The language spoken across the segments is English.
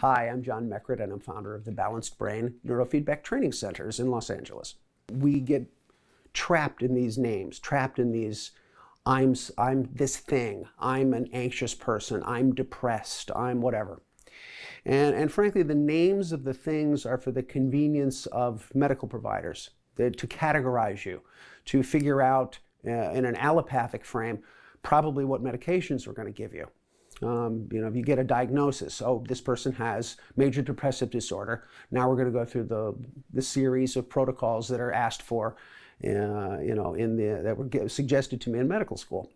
Hi, I'm John Meckert, and I'm founder of the Balanced Brain Neurofeedback Training Centers in Los Angeles. We get trapped in these names, trapped in these, I'm this thing, I'm an anxious person, I'm depressed, I'm whatever. And frankly, the names of the things are for the convenience of medical providers, to categorize you, to figure out in an allopathic frame probably what medications we're going to give you. If you get a diagnosis, oh, this person has major depressive disorder. Now we're going to go through the series of protocols that are asked for, that were suggested to me in medical school.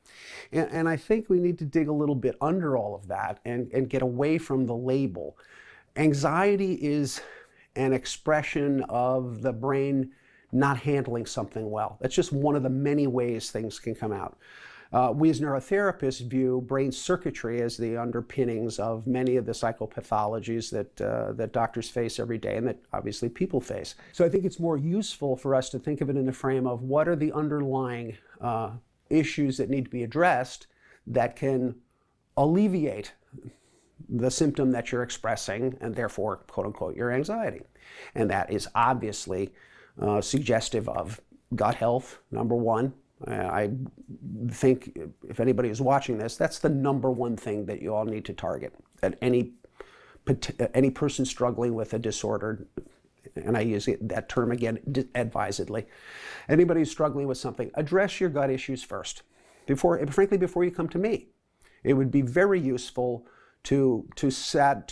And I think we need to dig a little bit under all of that and get away from the label. Anxiety is an expression of the brain not handling something well. That's just one of the many ways things can come out. We as neurotherapists view brain circuitry as the underpinnings of many of the psychopathologies that doctors face every day and that obviously people face. So I think it's more useful for us to think of it in the frame of what are the underlying issues that need to be addressed that can alleviate the symptom that you're expressing and therefore, quote unquote, your anxiety. And that is obviously suggestive of gut health, number one. I think if anybody is watching this, that's the number one thing that you all need to target. That any person struggling with a disorder, and I use that term again advisedly, anybody who's struggling with something, address your gut issues first. Frankly, before you come to me. It would be very useful to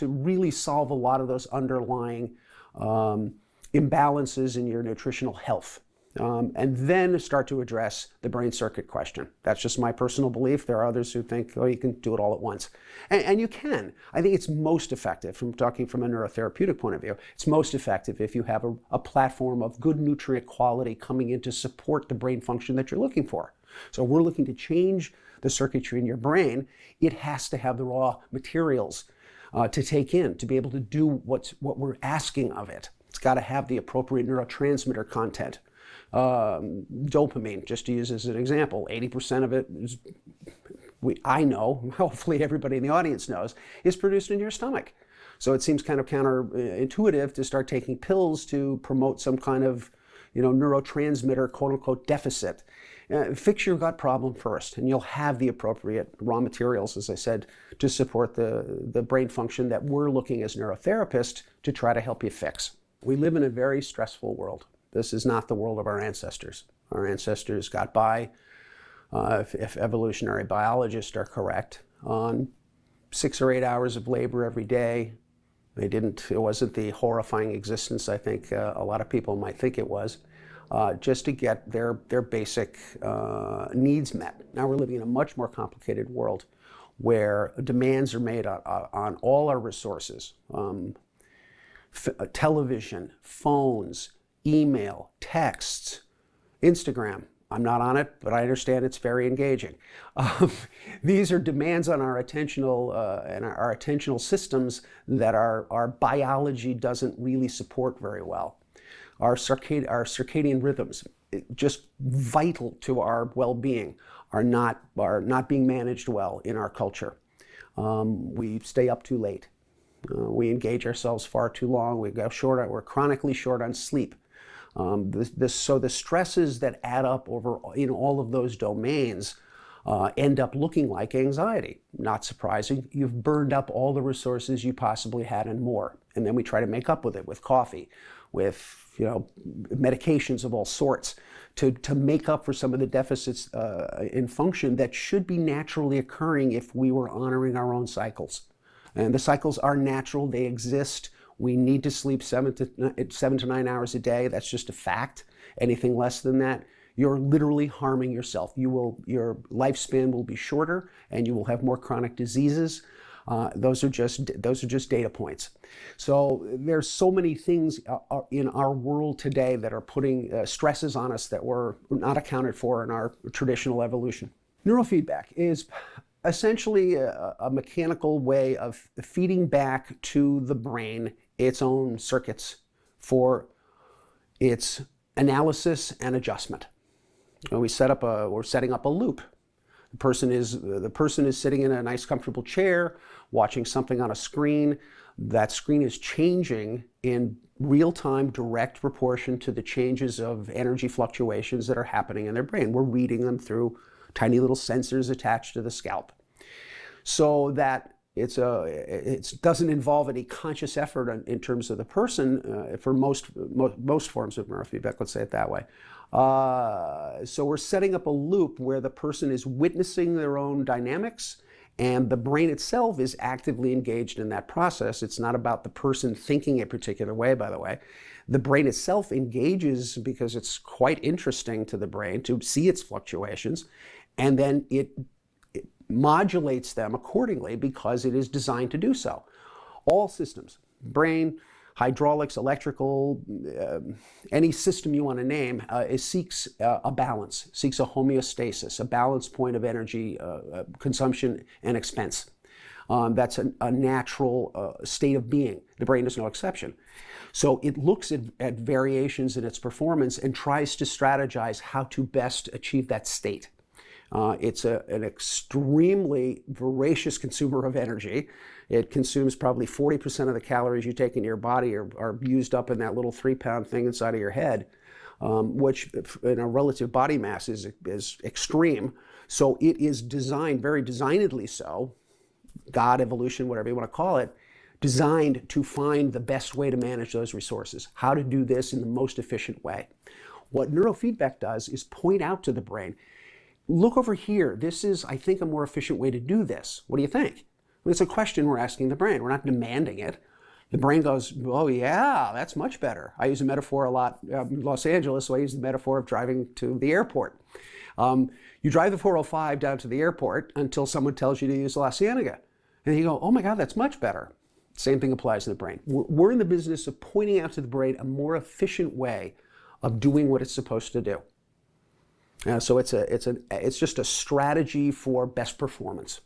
really solve a lot of those underlying imbalances in your nutritional health. And then start to address the brain circuit question. That's just my personal belief. There are others who think, oh, you can do it all at once. And you can. I think it's most effective, from talking from a neurotherapeutic point of view, it's most effective if you have a platform of good nutrient quality coming in to support the brain function that you're looking for. So we're looking to change the circuitry in your brain. It has to have the raw materials to take in, to be able to do what we're asking of it. It's got to have the appropriate neurotransmitter content. Dopamine, just to use as an example, 80% of it is, I know, hopefully everybody in the audience knows, is produced in your stomach. So it seems kind of counterintuitive to start taking pills to promote some kind of, neurotransmitter, quote unquote, deficit. Fix your gut problem first, and you'll have the appropriate raw materials, as I said, to support the brain function that we're looking as neurotherapists to try to help you fix. We live in a very stressful world. This is not the world of our ancestors. Our ancestors got by, if evolutionary biologists are correct, on 6 or 8 hours of labor every day. It wasn't the horrifying existence I think a lot of people might think it was, just to get their basic needs met. Now we're living in a much more complicated world where demands are made on all our resources, television, phones, email, texts, Instagram. I'm not on it, but I understand it's very engaging. These are demands on our attentional and our attentional systems that our biology doesn't really support very well. Our circadian rhythms, just vital to our well-being, are not being managed well in our culture. We stay up too late. We engage ourselves far too long. We're chronically short on sleep. So the stresses that add up over in all of those domains end up looking like anxiety. Not surprising. You've burned up all the resources you possibly had and more. And then we try to make up with it with coffee, with medications of all sorts to make up for some of the deficits in function that should be naturally occurring if we were honoring our own cycles. And the cycles are natural. They exist. We need to sleep 7 to 9 hours a day. That's just a fact. Anything less than that, you're literally harming yourself. Your lifespan will be shorter, and you will have more chronic diseases. Those are just data points. So there's so many things in our world today that are putting stresses on us that were not accounted for in our traditional evolution. Neurofeedback is essentially a mechanical way of feeding back to the brain its own circuits for its analysis and adjustment. We're setting up a loop. The person is sitting in a nice comfortable chair, watching something on a screen. That screen is changing in real-time, direct proportion to the changes of energy fluctuations that are happening in their brain. We're reading them through tiny little sensors attached to the scalp. So that it doesn't involve any conscious effort in terms of the person for most forms of neurofeedback, let's say it that way. So we're setting up a loop where the person is witnessing their own dynamics, and the brain itself is actively engaged in that process. It's not about the person thinking a particular way, by the way. The brain itself engages because it's quite interesting to the brain to see its fluctuations, and then it modulates them accordingly because it is designed to do so. All systems, brain, hydraulics, electrical, any system you want to name, seeks a balance, seeks a homeostasis, a balance point of energy consumption and expense. That's a natural state of being. The brain is no exception. So it looks at variations in its performance and tries to strategize how to best achieve that state. It's an extremely voracious consumer of energy. It consumes probably 40% of the calories you take into your body are used up in that little 3-pound thing inside of your head, which in a relative body mass is extreme. So it is designed, very designedly so, God, evolution, whatever you want to call it, designed to find the best way to manage those resources, how to do this in the most efficient way. What neurofeedback does is point out to the brain, look over here. This is, I think, a more efficient way to do this. What do you think? It's a question we're asking the brain. We're not demanding it. The brain goes, oh yeah, that's much better. I use a metaphor a lot in Los Angeles, so I use the metaphor of driving to the airport. You drive the 405 down to the airport until someone tells you to use La Cienega. And you go, oh my God, that's much better. Same thing applies to the brain. We're in the business of pointing out to the brain a more efficient way of doing what it's supposed to do. So it's just a strategy for best performance,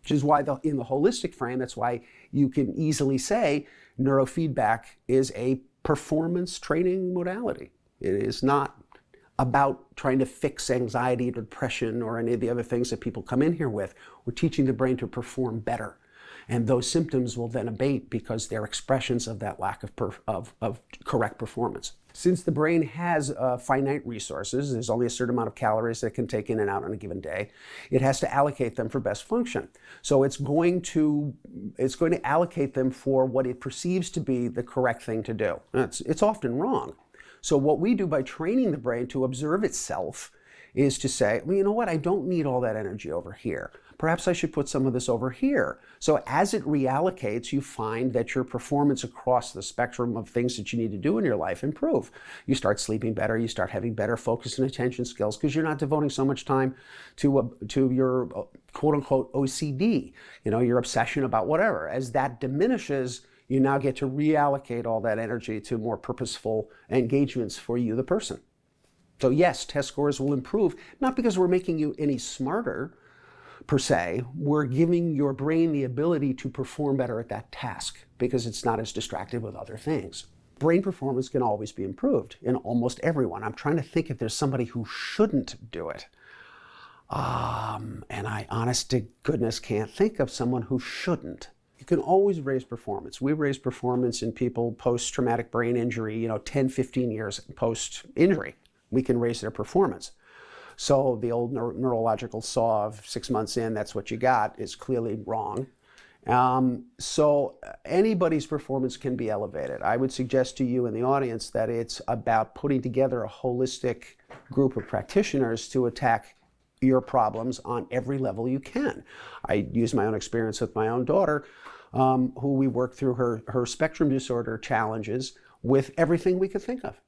which is why in the holistic frame, that's why you can easily say neurofeedback is a performance training modality. It is not about trying to fix anxiety or depression or any of the other things that people come in here with. We're teaching the brain to perform better. And those symptoms will then abate because they're expressions of that lack of correct performance. Since the brain has finite resources, there's only a certain amount of calories that it can take in and out on a given day, it has to allocate them for best function. So it's going to allocate them for what it perceives to be the correct thing to do. It's often wrong. So what we do by training the brain to observe itself is to say, well, you know what, I don't need all that energy over here. Perhaps I should put some of this over here. So as it reallocates, you find that your performance across the spectrum of things that you need to do in your life improve. You start sleeping better, you start having better focus and attention skills because you're not devoting so much time to your quote-unquote OCD, your obsession about whatever. As that diminishes, you now get to reallocate all that energy to more purposeful engagements for you, the person. So yes, test scores will improve, not because we're making you any smarter, per se, we're giving your brain the ability to perform better at that task because it's not as distracted with other things. Brain performance can always be improved in almost everyone. I'm trying to think if there's somebody who shouldn't do it. And I, honest to goodness, can't think of someone who shouldn't. You can always raise performance. We raise performance in people post-traumatic brain injury, 10, 15 years post-injury. We can raise their performance. So the old neurological saw of 6 months in, that's what you got, is clearly wrong. So anybody's performance can be elevated. I would suggest to you in the audience that it's about putting together a holistic group of practitioners to attack your problems on every level you can. I use my own experience with my own daughter, who we worked through her spectrum disorder challenges with everything we could think of.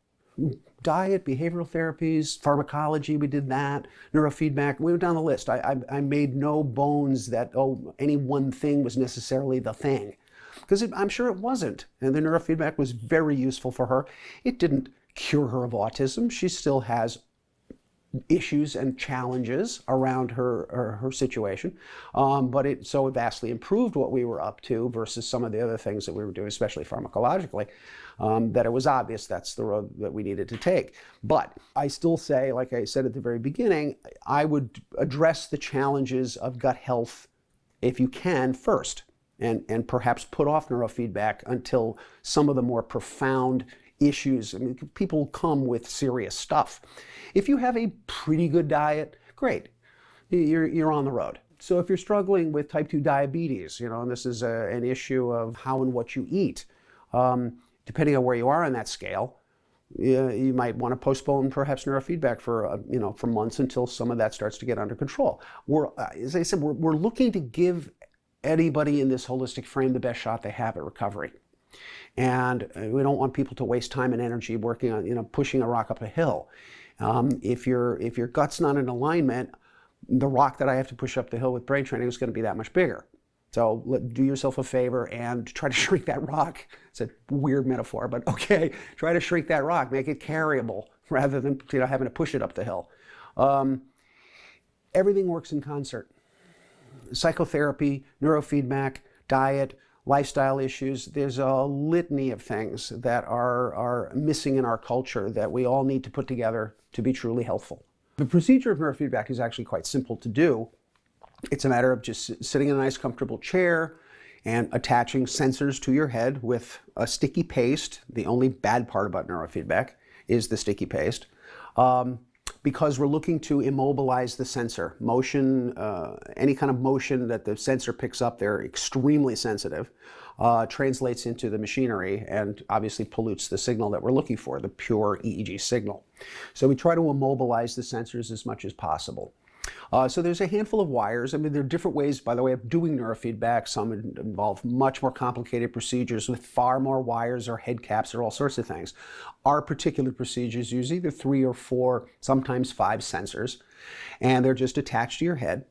Diet, behavioral therapies, pharmacology, we did that, neurofeedback, we went down the list. I made no bones that, any one thing was necessarily the thing. Because I'm sure it wasn't. And the neurofeedback was very useful for her. It didn't cure her of autism. She still has issues and challenges around her situation, but it so vastly improved what we were up to versus some of the other things that we were doing, especially pharmacologically, that it was obvious that's the road that we needed to take. But I still say, like I said at the very beginning, I would address the challenges of gut health if you can first, and perhaps put off neurofeedback until some of the more profound issues. I mean, people come with serious stuff. If you have a pretty good diet, great, you're on the road. So if you're struggling with type 2 diabetes, and this is an issue of how and what you eat, depending on where you are on that scale, you might want to postpone perhaps neurofeedback for for months until some of that starts to get under control. As I said, we're looking to give anybody in this holistic frame the best shot they have at recovery. And we don't want people to waste time and energy working on, pushing a rock up a hill. If your gut's not in alignment, the rock that I have to push up the hill with brain training is going to be that much bigger. So do yourself a favor and try to shrink that rock. It's a weird metaphor, but okay, try to shrink that rock, make it carryable rather than having to push it up the hill. Everything works in concert. Psychotherapy, neurofeedback, diet, lifestyle issues. There's a litany of things that are missing in our culture that we all need to put together to be truly helpful. The procedure of neurofeedback is actually quite simple to do. It's a matter of just sitting in a nice, comfortable chair and attaching sensors to your head with a sticky paste. The only bad part about neurofeedback is the sticky paste. Because we're looking to immobilize the sensor. Motion, any kind of motion that the sensor picks up, they're extremely sensitive, translates into the machinery and obviously pollutes the signal that we're looking for, the pure EEG signal. So we try to immobilize the sensors as much as possible. So there's a handful of wires. I mean, there are different ways, by the way, of doing neurofeedback. Some involve much more complicated procedures with far more wires or head caps or all sorts of things. Our particular procedures use either 3 or 4, sometimes 5 sensors, and they're just attached to your head,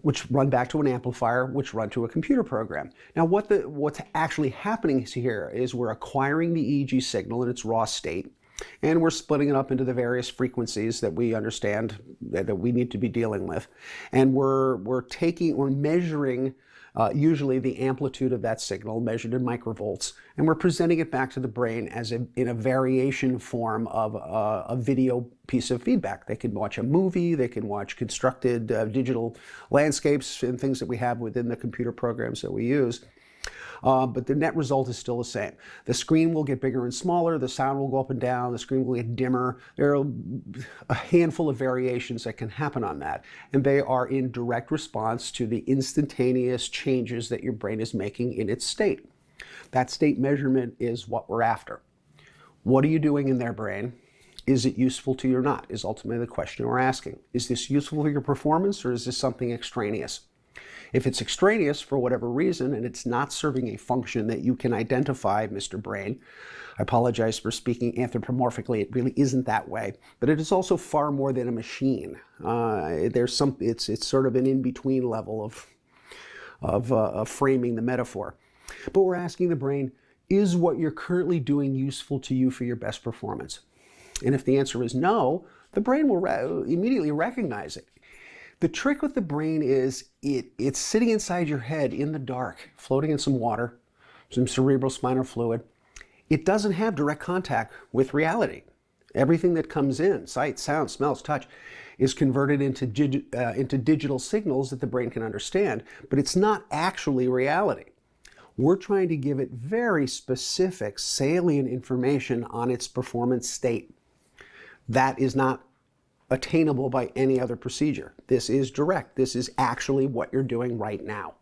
which run back to an amplifier, which run to a computer program. Now, what's actually happening here is we're acquiring the EEG signal in its raw state, and we're splitting it up into the various frequencies that we understand that we need to be dealing with. And we're measuring usually the amplitude of that signal measured in microvolts, and we're presenting it back to the brain in a variation form of a video piece of feedback. They can watch a movie, they can watch constructed digital landscapes and things that we have within the computer programs that we use. But the net result is still the same. The screen will get bigger and smaller, the sound will go up and down, the screen will get dimmer. There are a handful of variations that can happen on that, and they are in direct response to the instantaneous changes that your brain is making in its state. That state measurement is what we're after. What are you doing in their brain? Is it useful to you or not? Is ultimately the question we're asking. Is this useful for your performance, or is this something extraneous? If it's extraneous for whatever reason and it's not serving a function that you can identify, Mr. Brain, I apologize for speaking anthropomorphically, it really isn't that way, but it is also far more than a machine. It's sort of an in-between level of framing the metaphor. But we're asking the brain, is what you're currently doing useful to you for your best performance? And if the answer is no, the brain will immediately recognize it. The trick with the brain is it's sitting inside your head in the dark, floating in some water, some cerebral spinal fluid. It doesn't have direct contact with reality. Everything that comes in, sight, sound, smells, touch, is converted into digital signals that the brain can understand, but it's not actually reality. We're trying to give it very specific, salient information on its performance state. That is not attainable by any other procedure. This is direct. This is actually what you're doing right now.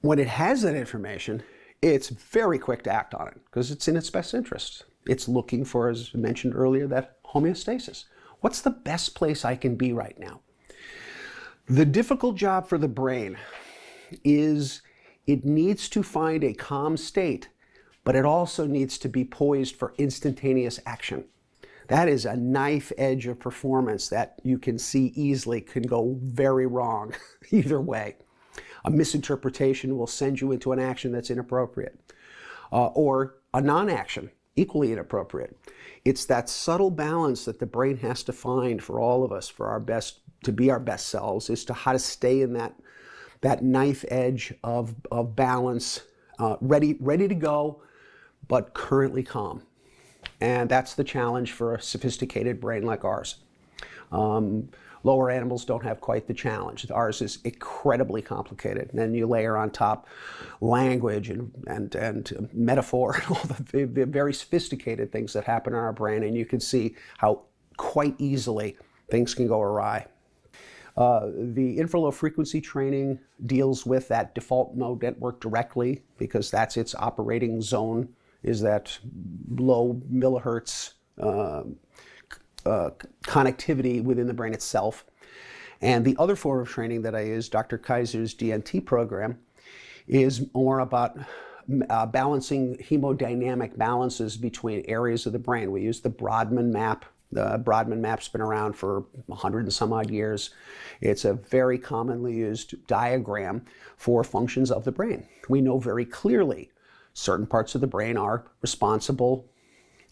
When it has that information, it's very quick to act on it because it's in its best interest. It's looking for, as I mentioned earlier, that homeostasis. What's the best place I can be right now? The difficult job for the brain is it needs to find a calm state, but it also needs to be poised for instantaneous action. That is a knife edge of performance that you can see easily can go very wrong either way. A misinterpretation will send you into an action that's inappropriate, or a non-action equally inappropriate. It's that subtle balance that the brain has to find for all of us, for our best, to be our best selves, is to how to stay in that knife edge of balance, ready to go, but currently calm. And that's the challenge for a sophisticated brain like ours. Lower animals don't have quite the challenge. Ours is incredibly complicated. And then you layer on top language and metaphor and all the very sophisticated things that happen in our brain, and you can see how quite easily things can go awry. The infralow frequency training deals with that default mode network directly, because that's its operating zone, is that low millihertz connectivity within the brain itself. And the other form of training that I use, Dr. Kaiser's DNT program, is more about balancing hemodynamic balances between areas of the brain. We use the Brodmann map. The Brodmann map's been around for 100 and some odd years. It's a very commonly used diagram for functions of the brain. We know very clearly certain parts of the brain are responsible,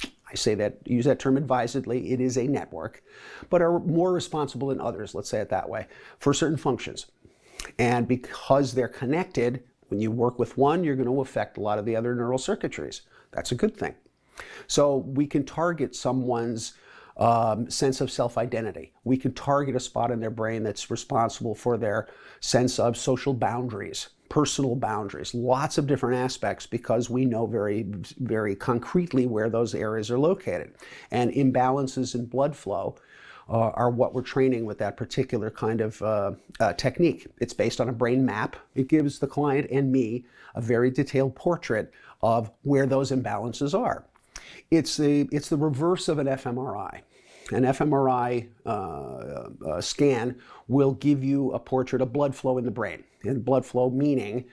I say that, use that term advisedly, it is a network, but are more responsible than others, let's say it that way, for certain functions. And because they're connected, when you work with one, you're going to affect a lot of the other neural circuitries. That's a good thing. So we can target someone's sense of self-identity. We can target a spot in their brain that's responsible for their sense of social boundaries, personal boundaries, lots of different aspects, because we know very, very concretely where those areas are located. And imbalances in blood flow are what we're training with that particular kind of technique. It's based on a brain map. It gives the client and me a very detailed portrait of where those imbalances are. It's the reverse of an fMRI. An fMRI scan will give you a portrait of blood flow in the brain. And blood flow meaning,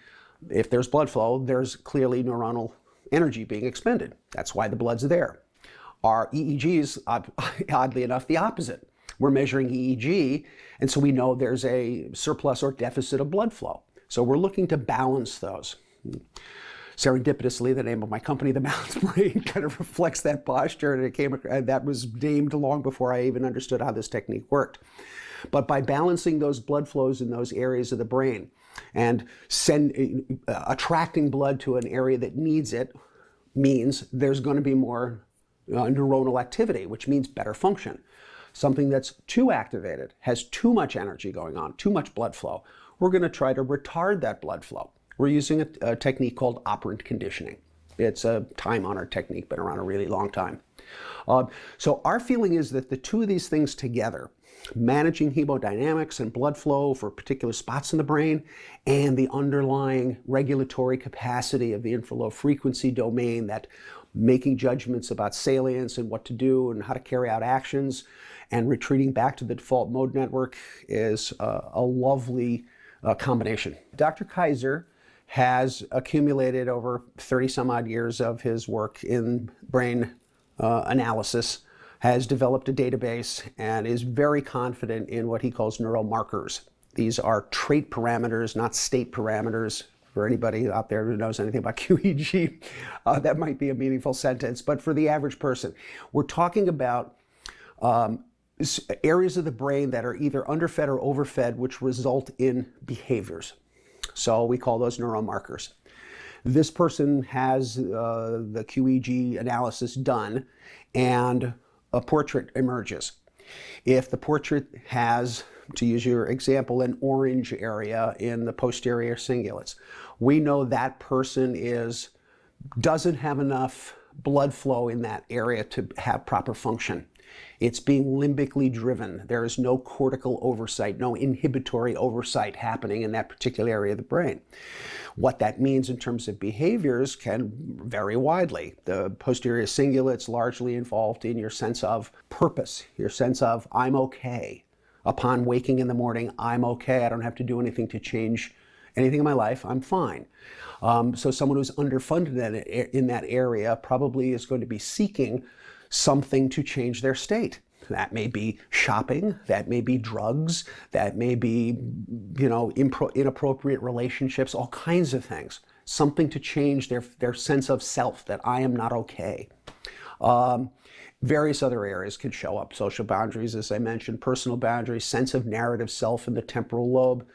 if there's blood flow, there's clearly neuronal energy being expended. That's why the blood's there. Our EEGs, oddly enough, the opposite. We're measuring EEG, and so we know there's a surplus or deficit of blood flow. So we're looking to balance those. Serendipitously, the name of my company, The Balanced Brain, kind of reflects that posture, and that was named long before I even understood how this technique worked. But by balancing those blood flows in those areas of the brain and attracting blood to an area that needs it, means there's going to be more neuronal activity, which means better function. Something that's too activated, has too much energy going on, too much blood flow, we're going to try to retard that blood flow. We're using a technique called operant conditioning. It's a time-honored technique, been around a really long time. So our feeling is that the two of these things together, managing hemodynamics and blood flow for particular spots in the brain, and the underlying regulatory capacity of the infralow frequency domain, that making judgments about salience and what to do and how to carry out actions, and retreating back to the default mode network, is a lovely combination. Dr. Kaiser has accumulated over 30 some odd years of his work in brain analysis, has developed a database, and is very confident in what he calls neuromarkers. These are trait parameters, not state parameters. For anybody out there who knows anything about QEEG, that might be a meaningful sentence, but for the average person, we're talking about areas of the brain that are either underfed or overfed, which result in behaviors. So we call those neuromarkers. This person has the QEEG analysis done, and a portrait emerges. If the portrait has, to use your example, an orange area in the posterior cingulates, we know that person doesn't have enough blood flow in that area to have proper function. It's being limbically driven. There is no cortical oversight, no inhibitory oversight happening in that particular area of the brain. What that means in terms of behaviors can vary widely. The posterior cingulate's largely involved in your sense of purpose, your sense of I'm okay. Upon waking in the morning, I'm okay. I don't have to do anything to change anything in my life. I'm fine. So someone who's underfunded in that area probably is going to be seeking something to change their state. That may be shopping, that may be drugs, that may be, inappropriate relationships, all kinds of things. Something to change their sense of self, that I am not okay. Various other areas can show up. Social boundaries, as I mentioned, personal boundaries, sense of narrative self in the temporal lobe.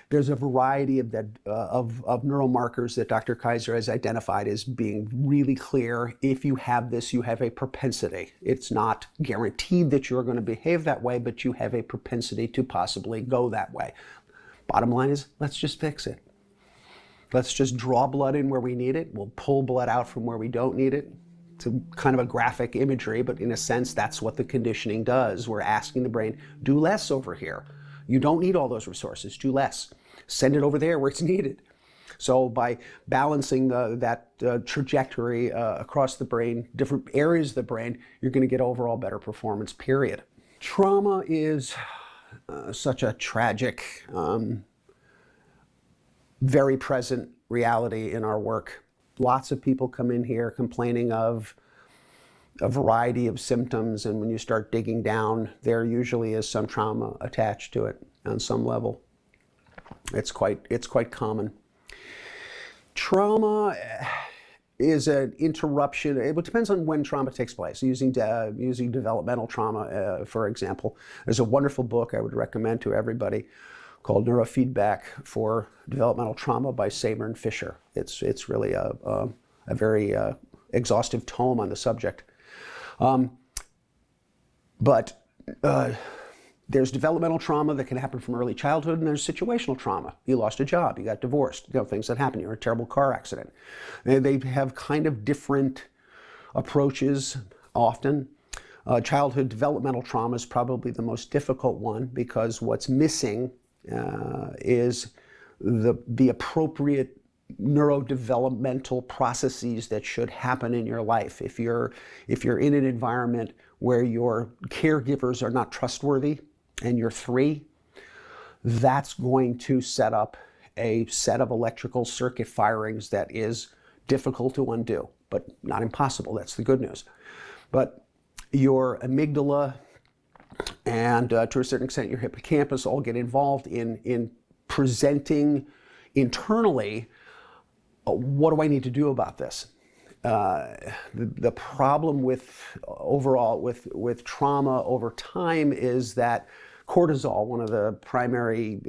There's a variety of neuromarkers that Dr. Kaiser has identified as being really clear. If you have this, you have a propensity. It's not guaranteed that you're going to behave that way, but you have a propensity to possibly go that way. Bottom line is, let's just fix it. Let's just draw blood in where we need it. We'll pull blood out from where we don't need it. It's a kind of a graphic imagery, but in a sense, that's what the conditioning does. We're asking the brain, do less over here. You don't need all those resources, do less. Send it over there where it's needed. So by balancing that trajectory across the brain, different areas of the brain, you're going to get overall better performance, period. Trauma is such a tragic, very present reality in our work. Lots of people come in here complaining of a variety of symptoms, and when you start digging down, there usually is some trauma attached to it on some level. It's quite common. Trauma is an interruption. It depends on when trauma takes place. Using developmental trauma, for example, there's a wonderful book I would recommend to everybody called Neurofeedback for Developmental Trauma by Saber and Fisher. It's really a very exhaustive tome on the subject. But there's developmental trauma that can happen from early childhood, and there's situational trauma. You lost a job, you got divorced, things that happen. You're in a terrible car accident. They have kind of different approaches often. Childhood developmental trauma is probably the most difficult one because what's missing is the appropriate neurodevelopmental processes that should happen in your life. If you're in an environment where your caregivers are not trustworthy and you're 3, that's going to set up a set of electrical circuit firings that is difficult to undo, but not impossible. That's the good news. But your amygdala and to a certain extent your hippocampus all get involved in presenting internally, what do I need to do about this? The problem with overall with trauma over time is that cortisol, one of the primary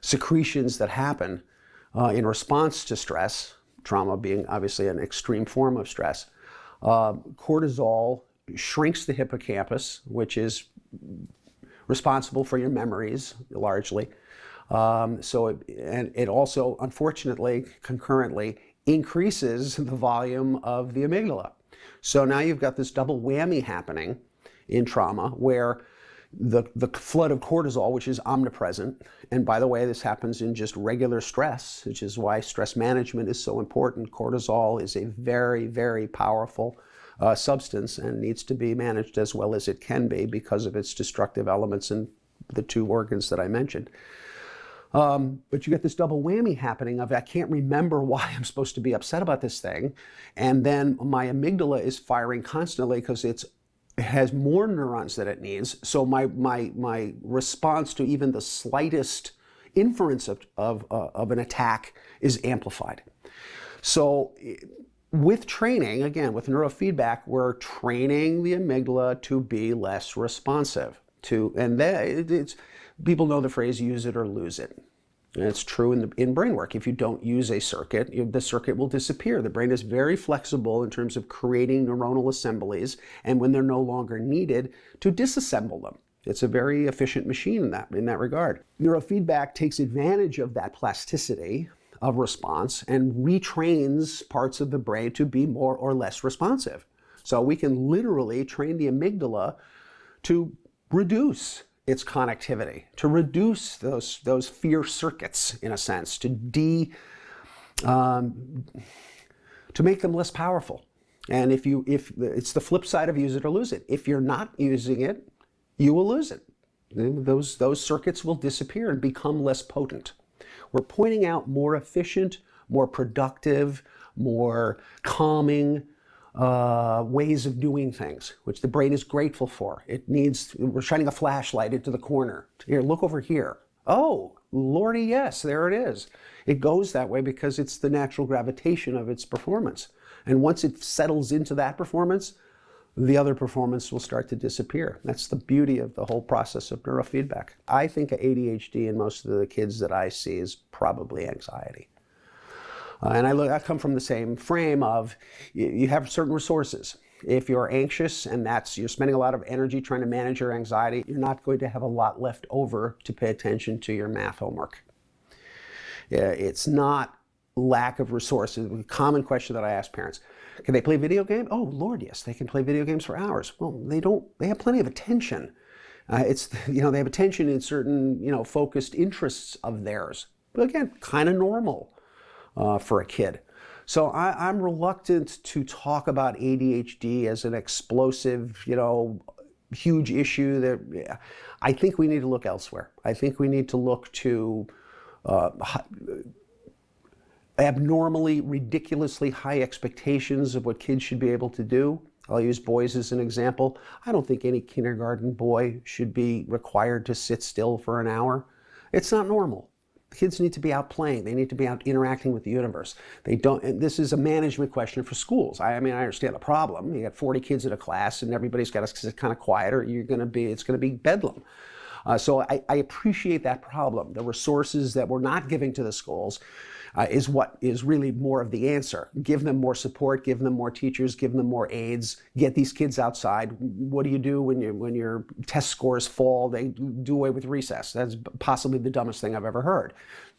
secretions that happen in response to stress, trauma being obviously an extreme form of stress, cortisol shrinks the hippocampus, which is responsible for your memories largely. It also, unfortunately, concurrently increases the volume of the amygdala. So now you've got this double whammy happening in trauma where the flood of cortisol, which is omnipresent, and by the way, this happens in just regular stress, which is why stress management is so important. Cortisol is a very, very powerful substance and needs to be managed as well as it can be because of its destructive elements in the 2 organs that I mentioned. But you get this double whammy happening of I can't remember why I'm supposed to be upset about this thing, and then my amygdala is firing constantly because it has more neurons that it needs. So my response to even the slightest inference of an attack is amplified. So with training, again, with neurofeedback, we're training the amygdala to be less responsive to, and people know the phrase use it or lose it. And it's true in brain work. If you don't use a circuit, the circuit will disappear. The brain is very flexible in terms of creating neuronal assemblies, and when they're no longer needed, to disassemble them. It's a very efficient machine in that regard. Neurofeedback takes advantage of that plasticity of response and retrains parts of the brain to be more or less responsive. So we can literally train the amygdala to reduce its connectivity, to reduce those fear circuits, in a sense, to make them less powerful. And if it's the flip side of use it or lose it. If you're not using it, you will lose it. Those circuits will disappear and become less potent. We're pointing out more efficient, more productive, more calming ways of doing things, which the brain is grateful for. We're shining a flashlight into the corner. Here, look over here. Oh, Lordy, yes, there it is. It goes that way because it's the natural gravitation of its performance. And once it settles into that performance, the other performance will start to disappear. That's the beauty of the whole process of neurofeedback. I think ADHD in most of the kids that I see is probably anxiety. And I come from the same frame of you have certain resources. If you're anxious and you're spending a lot of energy trying to manage your anxiety, you're not going to have a lot left over to pay attention to your math homework. It's not lack of resources. A common question that I ask parents: can they play video games? Oh, Lord, yes, they can play video games for hours. Well, they don't. They have plenty of attention. They have attention in certain, focused interests of theirs. But again, kind of normal for a kid. So I'm reluctant to talk about ADHD as an explosive, huge issue. That I think we need to look elsewhere. I think we need to look to abnormally, ridiculously high expectations of what kids should be able to do. I'll use boys as an example. I don't think any kindergarten boy should be required to sit still for an hour. It's not normal. Kids need to be out playing. They need to be out interacting with the universe. They don't. And this is a management question for schools. I understand the problem. You got 40 kids in a class, and everybody's got to sit kind of quiet, or it's going to be bedlam. So I appreciate that problem. The resources that we're not giving to the schools is what is really more of the answer. Give them more support, give them more teachers, give them more aides, get these kids outside. What do you do when your test scores fall? They do away with recess. That's possibly the dumbest thing I've ever heard.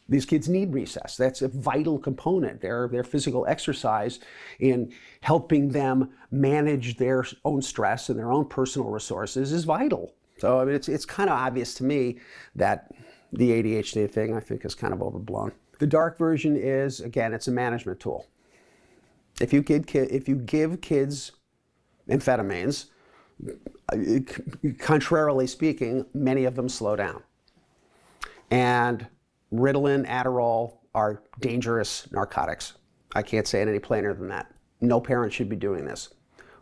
These kids need recess. That's a vital component. Their physical exercise in helping them manage their own stress and their own personal resources is vital. So it's kind of obvious to me that the ADHD thing, I think, is kind of overblown. The dark version is, again, it's a management tool. If you give kids amphetamines, contrarily speaking, many of them slow down. And Ritalin, Adderall are dangerous narcotics. I can't say it any plainer than that. No parent should be doing this.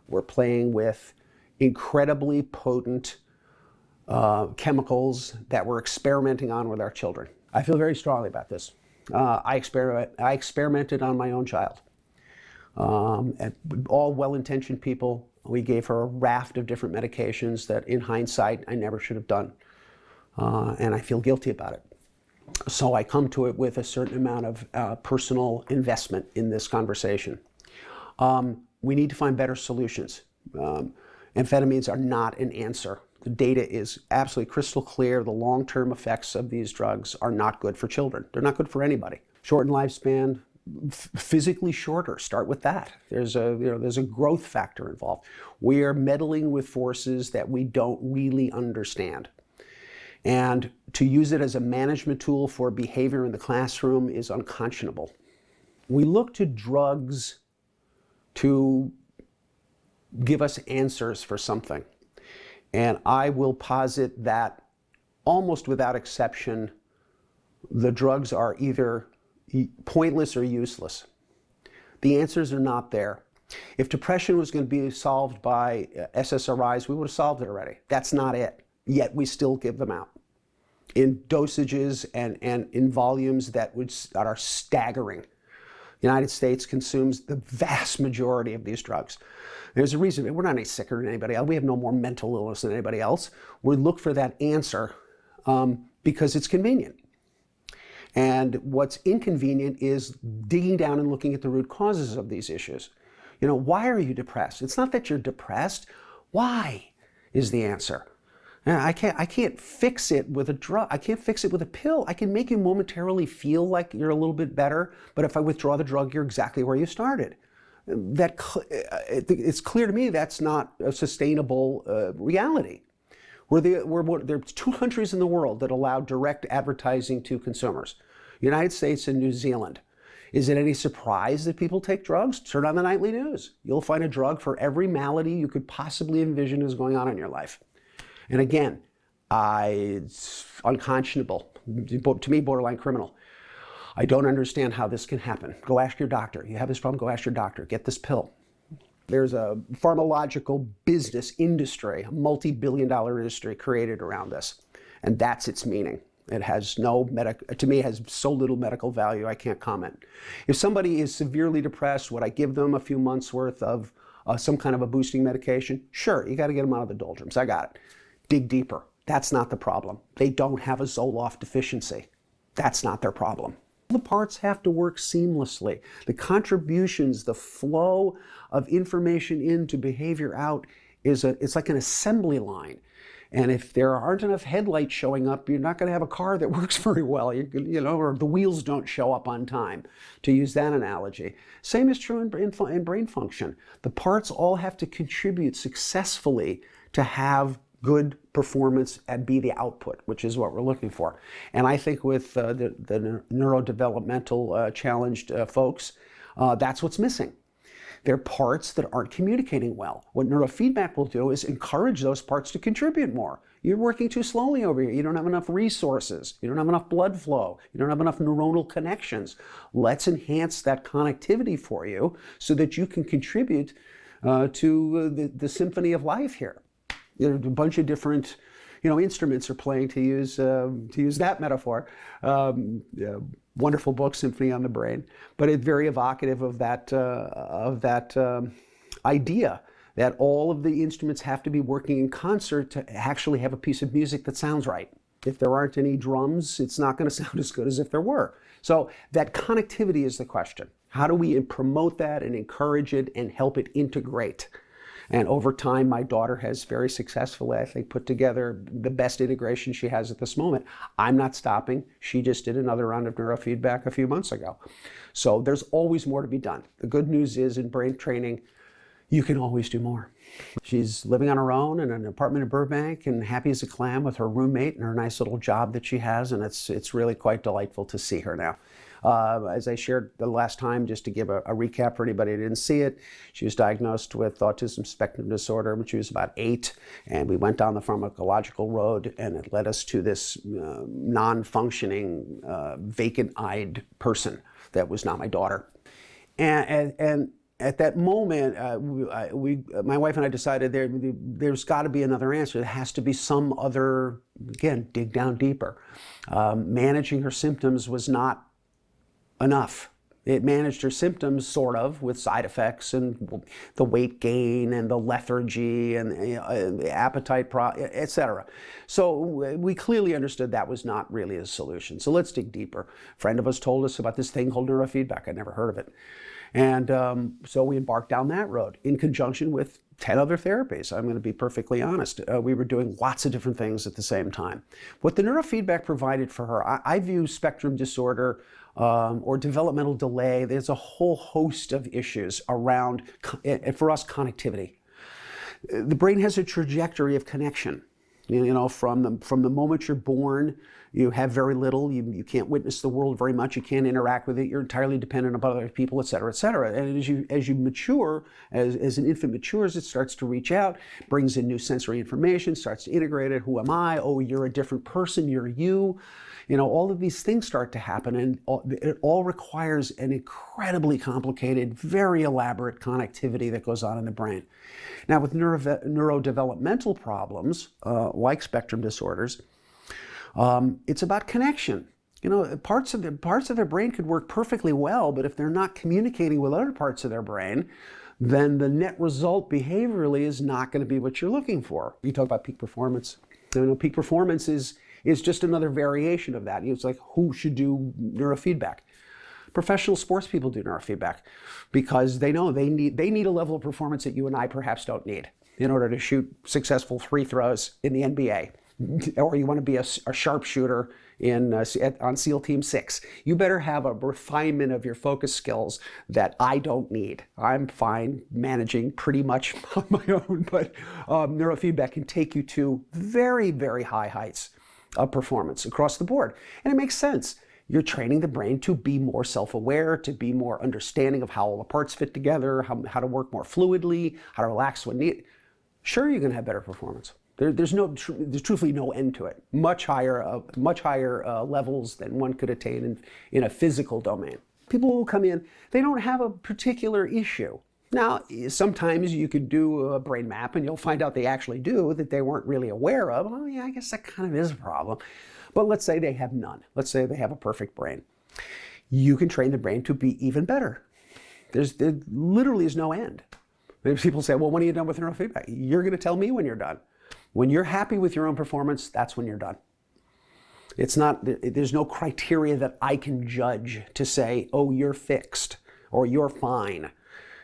We're playing with incredibly potent chemicals that we're experimenting on with our children. I feel very strongly about this. I experimented on my own child. And all well-intentioned people. We gave her a raft of different medications that, in hindsight, I never should have done. And I feel guilty about it. So I come to it with a certain amount of personal investment in this conversation. We need to find better solutions. Amphetamines are not an answer. The data is absolutely crystal clear. The long-term effects of these drugs are not good for children. They're not good for anybody. Shortened lifespan, physically shorter. Start with that. There's a growth factor involved. We are meddling with forces that we don't really understand. And to use it as a management tool for behavior in the classroom is unconscionable. We look to drugs to give us answers for something. And I will posit that almost without exception, the drugs are either pointless or useless. The answers are not there. If depression was going to be solved by SSRIs, we would have solved it already. That's not it. Yet we still give them out in dosages and in volumes that are staggering. The United States consumes the vast majority of these drugs. There's a reason. We're not any sicker than anybody else. We have no more mental illness than anybody else. We look for that answer because it's convenient. And what's inconvenient is digging down and looking at the root causes of these issues. Why are you depressed? It's not that you're depressed. Why is the answer? I can't fix it with a drug. I can't fix it with a pill. I can make you momentarily feel like you're a little bit better, but if I withdraw the drug, you're exactly where you started. It's clear to me that's not a sustainable reality. There's 2 countries in the world that allow direct advertising to consumers: United States and New Zealand. Is it any surprise that people take drugs? Turn on the nightly news. You'll find a drug for every malady you could possibly envision is going on in your life. And again, it's unconscionable, to me, borderline criminal. I don't understand how this can happen. Go ask your doctor. You have this problem, go ask your doctor. Get this pill. There's a pharmacological business industry, a multi-billion-dollar industry created around this. And that's its meaning. It has no to me, it has so little medical value, I can't comment. If somebody is severely depressed, would I give them a few months worth of some kind of a boosting medication? Sure, you got to get them out of the doldrums. I got it. Dig deeper. That's not the problem. They don't have a Zoloft deficiency. That's not their problem. The parts have to work seamlessly. The contributions, the flow of information into behavior out it's like an assembly line. And if there aren't enough headlights showing up, you're not going to have a car that works very well, or the wheels don't show up on time, to use that analogy. Same is true in brain function. The parts all have to contribute successfully to have good performance and be the output, which is what we're looking for. And I think with the neurodevelopmental challenged folks, that's what's missing. They're parts that aren't communicating well. What neurofeedback will do is encourage those parts to contribute more. You're working too slowly over here. You don't have enough resources. You don't have enough blood flow. You don't have enough neuronal connections. Let's enhance that connectivity for you so that you can contribute to the symphony of life here. A bunch of different instruments are playing, to use that metaphor. Wonderful book, Symphony on the Brain, but it's very evocative of that idea that all of the instruments have to be working in concert to actually have a piece of music that sounds right. If there aren't any drums, it's not going to sound as good as if there were. So that connectivity is the question. How do we promote that and encourage it and help it integrate? And over time, my daughter has very successfully, I think, put together the best integration she has at this moment. I'm not stopping. She just did another round of neurofeedback a few months ago. So there's always more to be done. The good news is in brain training, you can always do more. She's living on her own in an apartment in Burbank and happy as a clam with her roommate and her nice little job that she has, and it's really quite delightful to see her now. As I shared the last time, just to give a recap for anybody who didn't see it, she was diagnosed with autism spectrum disorder when she was about 8, and we went down the pharmacological road, and it led us to this non-functioning, vacant-eyed person that was not my daughter. And at that moment, my wife and I decided there's got to be another answer. There has to be some other, again, dig down deeper. Managing her symptoms was not enough. It managed her symptoms sort of with side effects and the weight gain and the lethargy and the appetite, etc. So we clearly understood that was not really a solution. So let's dig deeper. A friend of us told us about this thing called neurofeedback. I'd never heard of it. And so we embarked down that road in conjunction with 10 other therapies. I'm going to be perfectly honest. We were doing lots of different things at the same time. What the neurofeedback provided for her, I view spectrum disorder or developmental delay. There's a whole host of issues around, for us, connectivity. The brain has a trajectory of connection. From the moment you're born, you have very little. You can't witness the world very much. You can't interact with it. You're entirely dependent upon other people, et cetera, et cetera. And as you mature, as an infant matures, it starts to reach out, brings in new sensory information, starts to integrate it. Who am I? Oh, you're a different person. You're you. All of these things start to happen, and it all requires an incredibly complicated, very elaborate connectivity that goes on in the brain. Now, with neurodevelopmental problems, like spectrum disorders, it's about connection. Parts of their brain could work perfectly well, but if they're not communicating with other parts of their brain, then the net result behaviorally is not going to be what you're looking for. You talk about peak performance. Peak performance is just another variation of that. It's like, who should do neurofeedback? Professional sports people do neurofeedback because they know they need a level of performance that you and I perhaps don't need in order to shoot successful free throws in the NBA. Or you want to be a sharpshooter on SEAL Team 6. You better have a refinement of your focus skills that I don't need. I'm fine managing pretty much on my own, but neurofeedback can take you to very, very high heights of performance across the board. And it makes sense. You're training the brain to be more self-aware, to be more understanding of how all the parts fit together, how to work more fluidly, how to relax when needed. Sure, you're going to have better performance. There's truthfully no end to it. Much higher levels than one could attain in a physical domain. People who come in, they don't have a particular issue. Now, sometimes you could do a brain map and you'll find out they actually do that they weren't really aware of. Oh yeah, I guess that kind of is a problem. But let's say they have none. Let's say they have a perfect brain. You can train the brain to be even better. There literally is no end. People say, well, when are you done with neurofeedback? You're going to tell me when you're done. When you're happy with your own performance, that's when you're done. It's not, there's no criteria that I can judge to say, oh, you're fixed or you're fine.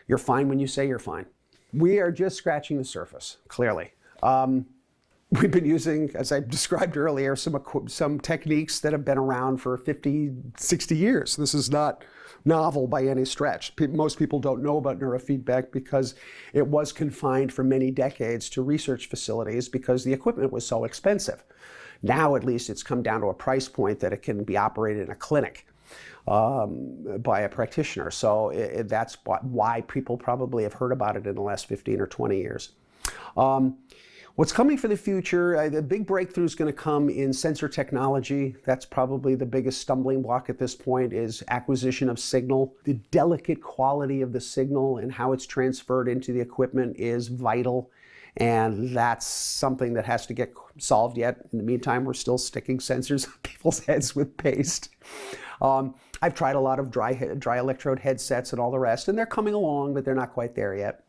You're fine when you say you're fine. We are just scratching the surface, clearly. We've been using, as I described earlier, some techniques that have been around for 50, 60 years. This is not novel by any stretch. Most people don't know about neurofeedback because it was confined for many decades to research facilities because the equipment was so expensive. Now, at least, it's come down to a price point that it can be operated in a clinic by a practitioner. So that's why people probably have heard about it in the last 15 or 20 years. What's coming for the future, the big breakthrough is going to come in sensor technology. That's probably the biggest stumbling block at this point, is acquisition of signal. The delicate quality of the signal and how it's transferred into the equipment is vital. And that's something that has to get solved yet. In the meantime, we're still sticking sensors on people's heads with paste. I've tried a lot of dry electrode headsets and all the rest, and they're coming along, but they're not quite there yet.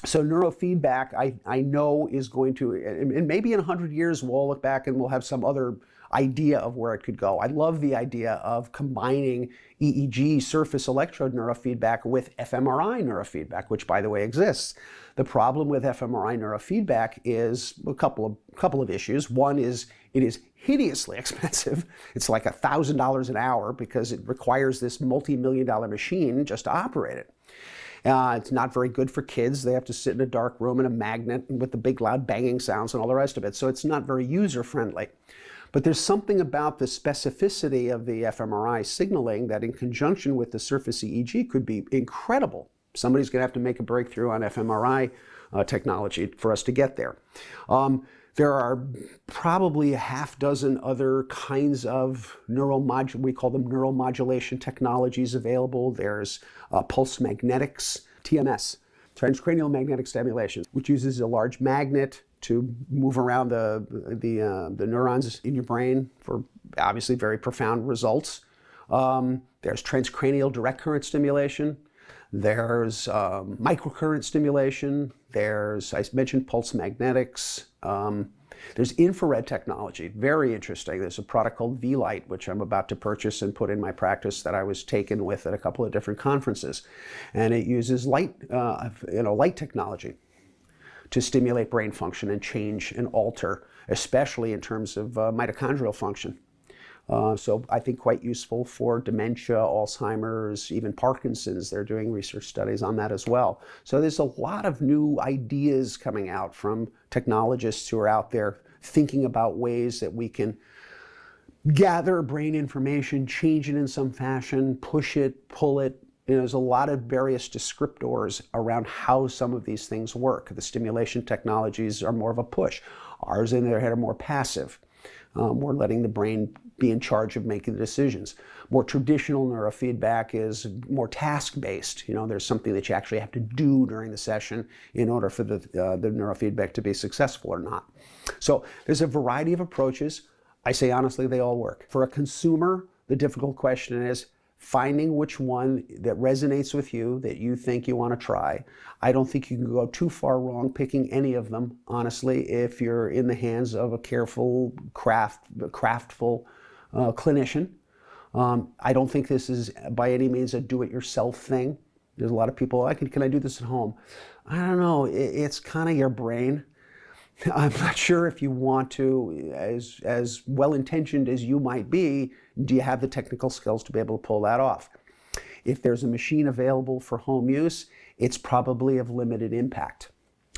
So neurofeedback, I know, is going to, and maybe in 100 years, we'll look back and we'll have some other idea of where it could go. I love the idea of combining EEG, surface electrode neurofeedback, with fMRI neurofeedback, which, by the way, exists. The problem with fMRI neurofeedback is a couple of issues. One is it is hideously expensive. It's like $1,000 an hour because it requires this multi-million-dollar machine just to operate it. It's not very good for kids. They have to sit in a dark room in a magnet with the big loud banging sounds and all the rest of it. So it's not very user-friendly. But there's something about the specificity of the fMRI signaling that, in conjunction with the surface EEG, could be incredible. Somebody's going to have to make a breakthrough on fMRI technology for us to get there. There are probably a half dozen other kinds of we call them neuromodulation technologies available. There's pulse magnetics, TMS, transcranial magnetic stimulation, which uses a large magnet to move around the neurons in your brain for obviously very profound results. There's transcranial direct current stimulation. There's microcurrent stimulation. There's, I mentioned, pulse magnetics. There's infrared technology, very interesting. There's a product called V-Light, which I'm about to purchase and put in my practice, that I was taken with at a couple of different conferences. And it uses light technology to stimulate brain function and change and alter, especially in terms of mitochondrial function. So I think quite useful for dementia, Alzheimer's, even Parkinson's. They're doing research studies on that as well. So there's a lot of new ideas coming out from technologists who are out there thinking about ways that we can gather brain information, change it in some fashion, push it, pull it. There's a lot of various descriptors around how some of these things work. The stimulation technologies are more of a push. Ours, in their head, are more passive. We're letting the brain be in charge of making the decisions. More traditional neurofeedback is more task-based. There's something that you actually have to do during the session in order for the neurofeedback to be successful or not. So there's a variety of approaches. I say honestly, they all work. For a consumer, the difficult question is finding which one that resonates with you, that you think you want to try. I don't think you can go too far wrong picking any of them, honestly, if you're in the hands of a careful, craftful clinician. I don't think this is by any means a do-it-yourself thing. There's a lot of people, can I do this at home? I don't know, it's kind of your brain. I'm not sure if you want to, as well-intentioned as you might be, do you have the technical skills to be able to pull that off? If there's a machine available for home use, it's probably of limited impact.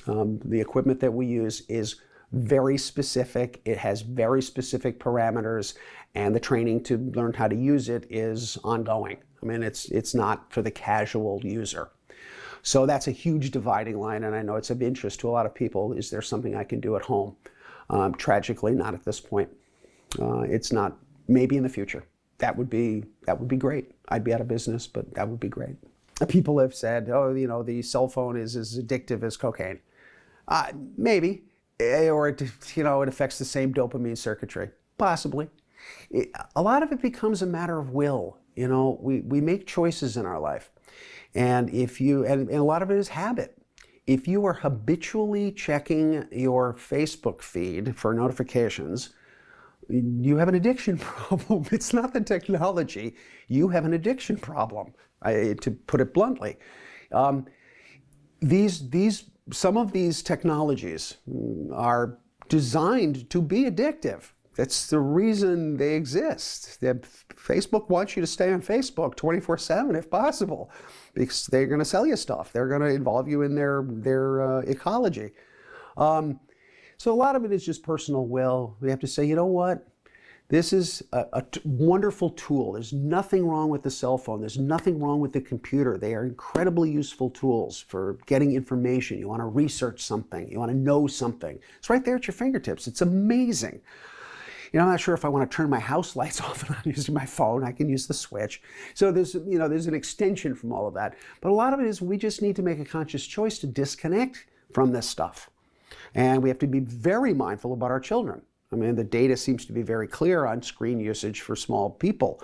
The equipment that we use is very specific. It has very specific parameters, and the training to learn how to use it is ongoing. It's not for the casual user. So that's a huge dividing line, and I know it's of interest to a lot of people. Is there something I can do at home? Tragically, not at this point. It's not. Maybe in the future. That would be great. I'd be out of business, but that would be great. People have said, oh, the cell phone is as addictive as cocaine. Maybe. Or it, it affects the same dopamine circuitry. Possibly. A lot of it becomes a matter of will. We make choices in our life. And and a lot of it is habit. If you are habitually checking your Facebook feed for notifications, you have an addiction problem. It's not the technology. You have an addiction problem, to put it bluntly. Some of these technologies are designed to be addictive. That's the reason they exist. Facebook wants you to stay on Facebook 24/7 if possible, because they're going to sell you stuff. They're going to involve you in their ecology. So a lot of it is just personal will. We have to say, you know what? This is a wonderful tool. There's nothing wrong with the cell phone. There's nothing wrong with the computer. They are incredibly useful tools for getting information. You want to research something. You want to know something. It's right there at your fingertips. It's amazing. I'm not sure if I want to turn my house lights off and I'm using my phone. I can use the switch. So there's an extension from all of that. But a lot of it is we just need to make a conscious choice to disconnect from this stuff. And we have to be very mindful about our children. I mean, the data seems to be very clear on screen usage for small people.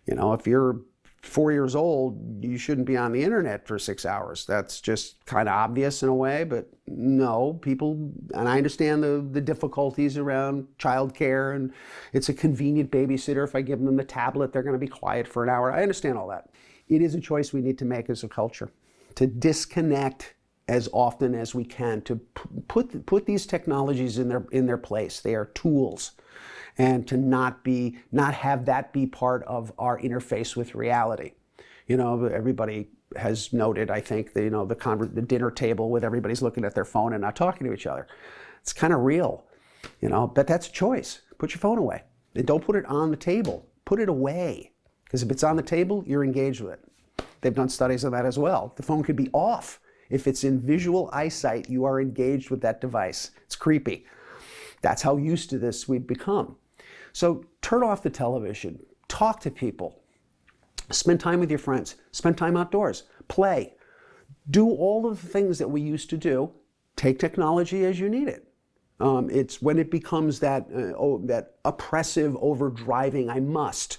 If you're 4 years old, you shouldn't be on the internet for 6 hours. That's just kind of obvious in a way, but no, people, and I understand the difficulties around childcare, and it's a convenient babysitter. If I give them the tablet, they're going to be quiet for an hour. I understand all that. It is a choice we need to make as a culture, to disconnect as often as we can, to put these technologies in their place. They are tools. And to not have that be part of our interface with reality. Everybody has noted, I think, the dinner table with everybody's looking at their phone and not talking to each other. It's kind of real, but that's a choice. Put your phone away. And don't put it on the table. Put it away. Because if it's on the table, you're engaged with it. They've done studies on that as well. The phone could be off. If it's in visual eyesight, you are engaged with that device. It's creepy. That's how used to this we've become. So turn off the television, talk to people, spend time with your friends, spend time outdoors, play, do all of the things that we used to do. Take technology as you need it. It's when it becomes that oppressive, overdriving, I must,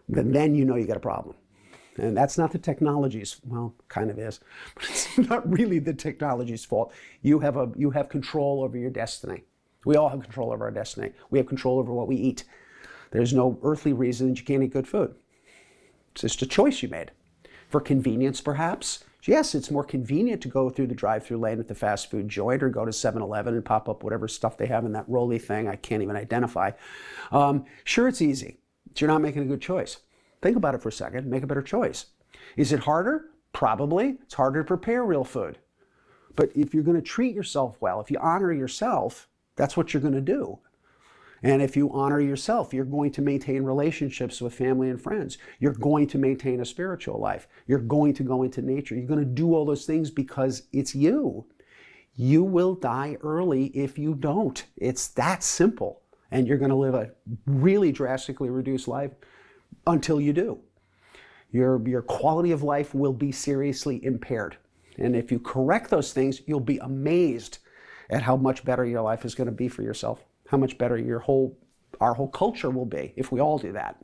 then you got a problem. And that's not the technology's, well, kind of is, but it's not really the technology's fault. You have control over your destiny. We all have control over our destiny. We have control over what we eat. There's no earthly reason that you can't eat good food. It's just a choice you made. For convenience, perhaps. Yes, it's more convenient to go through the drive-through lane at the fast food joint or go to 7-Eleven and pop up whatever stuff they have in that roly thing I can't even identify. Sure, it's easy, but you're not making a good choice. Think about it for a second. Make a better choice. Is it harder? Probably. It's harder to prepare real food. But if you're going to treat yourself well, if you honor yourself, that's what you're going to do. And if you honor yourself, you're going to maintain relationships with family and friends. You're going to maintain a spiritual life. You're going to go into nature. You're going to do all those things because it's you. You will die early if you don't. It's that simple. And you're going to live a really drastically reduced life until you do. Your quality of life will be seriously impaired. And if you correct those things, you'll be amazed at how much better your life is going to be for yourself, how much better our whole culture will be if we all do that.